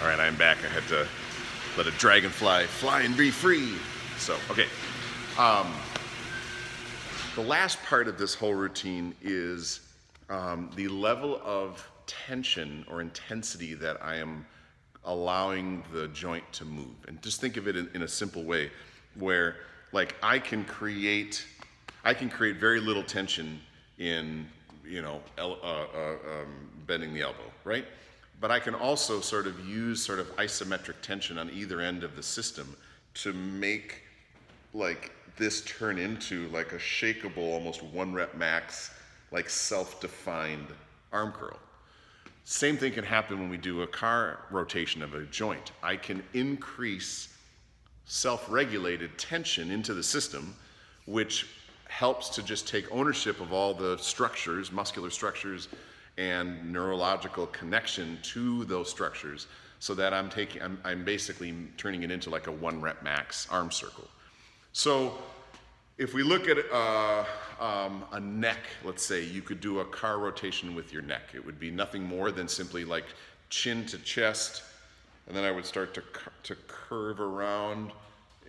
All right, I'm back. I had to let a dragonfly fly and be free. So, okay. The last part of this whole routine is the level of tension or intensity that I am allowing the joint to move. And just think of it in a simple way where like I can create very little tension in, bending the elbow, right? But I can also sort of use sort of isometric tension on either end of the system to make like this turn into like a shakeable, almost 1 rep max, like self-defined arm curl. Same thing can happen when we do a car rotation of a joint. I can increase self-regulated tension into the system, which helps to just take ownership of all the structures, muscular structures, and neurological connection to those structures, so that I'm basically turning it into like a 1 rep max arm circle. So if we look at a neck, let's say, you could do a car rotation with your neck. It would be nothing more than simply like chin to chest, and then I would start to curve around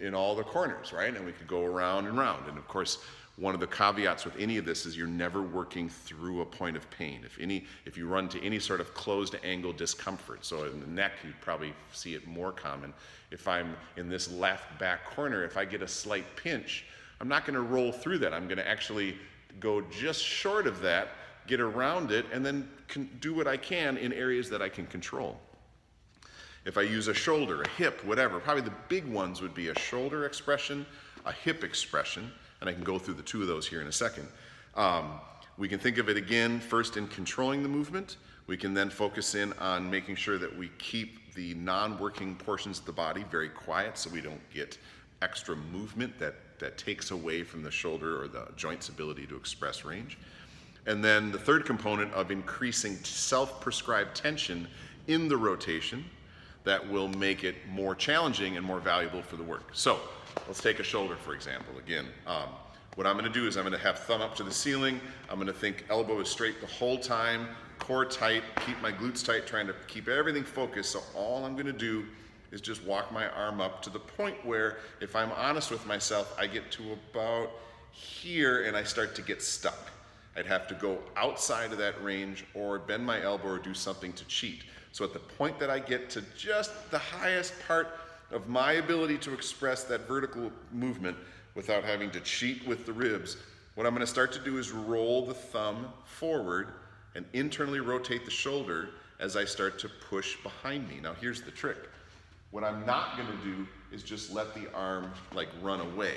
in all the corners, right? And we could go around and round. And of course, one of the caveats with any of this is you're never working through a point of pain. If you run to any sort of closed angle discomfort, so in the neck, you'd probably see it more common. If I'm in this left back corner, if I get a slight pinch, I'm not gonna roll through that. I'm gonna actually go just short of that, get around it, and then do what I can in areas that I can control. If I use a shoulder, a hip, whatever, probably the big ones would be a shoulder expression, a hip expression, and I can go through the two of those here in a second. We can think of it again first in controlling the movement. We can then focus in on making sure that we keep the non-working portions of the body very quiet so we don't get extra movement that takes away from the shoulder or the joint's ability to express range. And then the third component of increasing self-prescribed tension in the rotation that will make it more challenging and more valuable for the work. So let's take a shoulder, for example. Again, what I'm gonna do is I'm gonna have thumb up to the ceiling. I'm gonna think elbow is straight the whole time, core tight, keep my glutes tight, trying to keep everything focused. So all I'm gonna do is just walk my arm up to the point where, if I'm honest with myself, I get to about here and I start to get stuck. I'd have to go outside of that range or bend my elbow or do something to cheat. So at the point that I get to just the highest part of my ability to express that vertical movement without having to cheat with the ribs, what I'm gonna start to do is roll the thumb forward and internally rotate the shoulder as I start to push behind me. Now here's the trick. What I'm not gonna do is just let the arm like run away.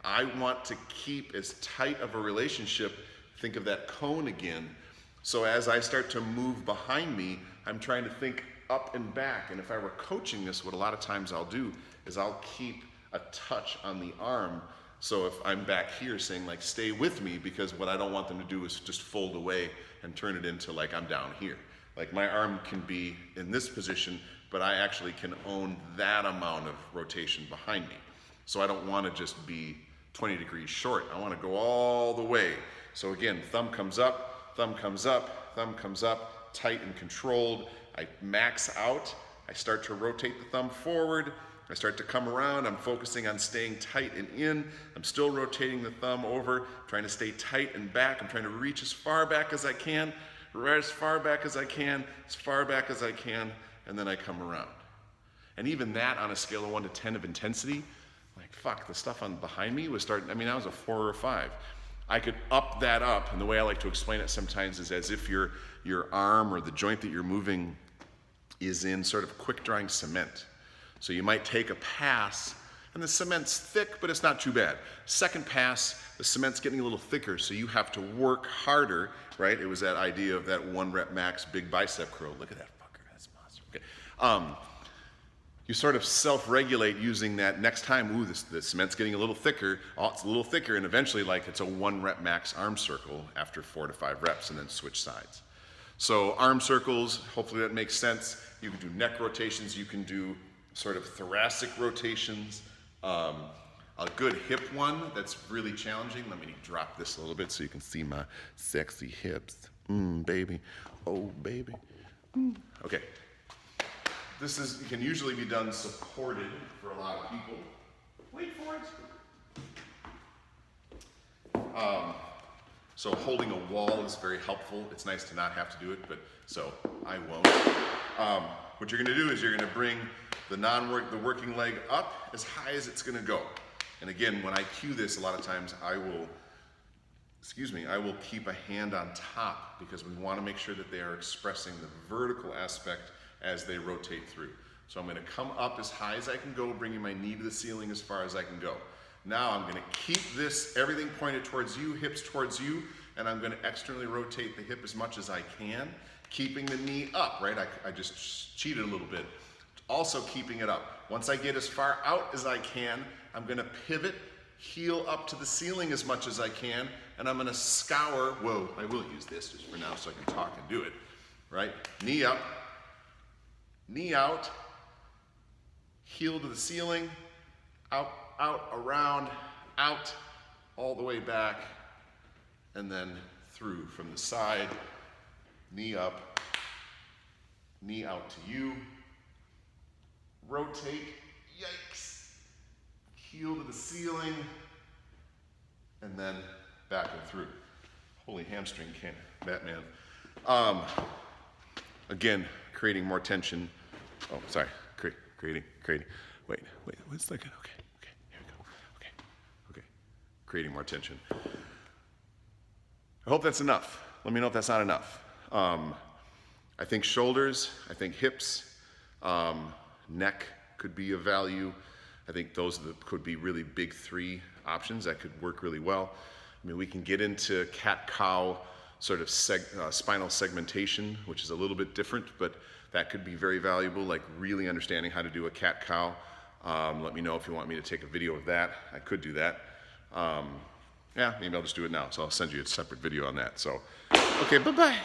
I want to keep as tight of a relationship, think of that cone again. So as I start to move behind me, I'm trying to think up and back. And if I were coaching this, what a lot of times I'll do is I'll keep a touch on the arm. So if I'm back here saying like, stay with me, because what I don't want them to do is just fold away and turn it into like I'm down here. Like my arm can be in this position, but I actually can own that amount of rotation behind me. So I don't want to just be 20 degrees short. I want to go all the way. So again, thumb comes up, thumb comes up, thumb comes up, tight and controlled. I max out. I start to rotate the thumb forward. I start to come around. I'm focusing on staying tight and in. I'm still rotating the thumb over, trying to stay tight and back. I'm trying to reach as far back as I can, right as far back as I can, as far back as I can, and then I come around. And even that on a scale of 1 to 10 of intensity, like fuck, the stuff on behind me was starting, I mean, that was a 4 or a 5. I could up that up, and the way I like to explain it sometimes is as if your arm or the joint that you're moving is in sort of quick drying cement. So you might take a pass, and the cement's thick, but it's not too bad. Second pass, the cement's getting a little thicker, so you have to work harder, right? It was that idea of that 1 rep max big bicep curl. Look at that fucker, that's monster. Okay. You sort of self-regulate using that next time, ooh, the cement's getting a little thicker, oh, it's a little thicker, and eventually like it's a 1 rep max arm circle after 4 to 5 reps, and then switch sides. So arm circles, hopefully that makes sense. You can do neck rotations, you can do sort of thoracic rotations. A good hip one that's really challenging. Let me drop this a little bit so you can see my sexy hips. Baby, oh baby. Okay. can usually be done supported for a lot of people. Wait for it. So holding a wall is very helpful. It's nice to not have to do it, but so I won't. What you're gonna do is you're gonna bring the working leg up as high as it's gonna go. And again, when I cue this, a lot of times I will keep a hand on top because we wanna make sure that they are expressing the vertical aspect as they rotate through. So I'm gonna come up as high as I can go, bringing my knee to the ceiling as far as I can go. Now I'm gonna keep everything pointed towards you, hips towards you, and I'm gonna externally rotate the hip as much as I can, keeping the knee up, right? I just cheated a little bit. Also keeping it up. Once I get as far out as I can, I'm gonna pivot, heel up to the ceiling as much as I can, and I'm gonna scour, whoa, I will use this just for now so I can talk and do it, right? Knee up, knee out, heel to the ceiling, out, around, out, all the way back, and then through from the side, knee up, knee out to you, rotate, yikes, heel to the ceiling, and then back and through. Holy hamstring Batman. Again, creating more tension. Oh, sorry, creating. Wait, one second, okay, here we go, okay. Creating more tension. I hope that's enough. Let me know if that's not enough. I think shoulders, I think hips, neck could be of value. I think those could be really big 3 options that could work really well. I mean, we can get into cat-cow sort of spinal segmentation, which is a little bit different, but that could be very valuable, like really understanding how to do a cat-cow. Let me know if you want me to take a video of that. I could do that. Yeah, maybe I'll just do it now. So I'll send you a separate video on that. So, okay, bye-bye.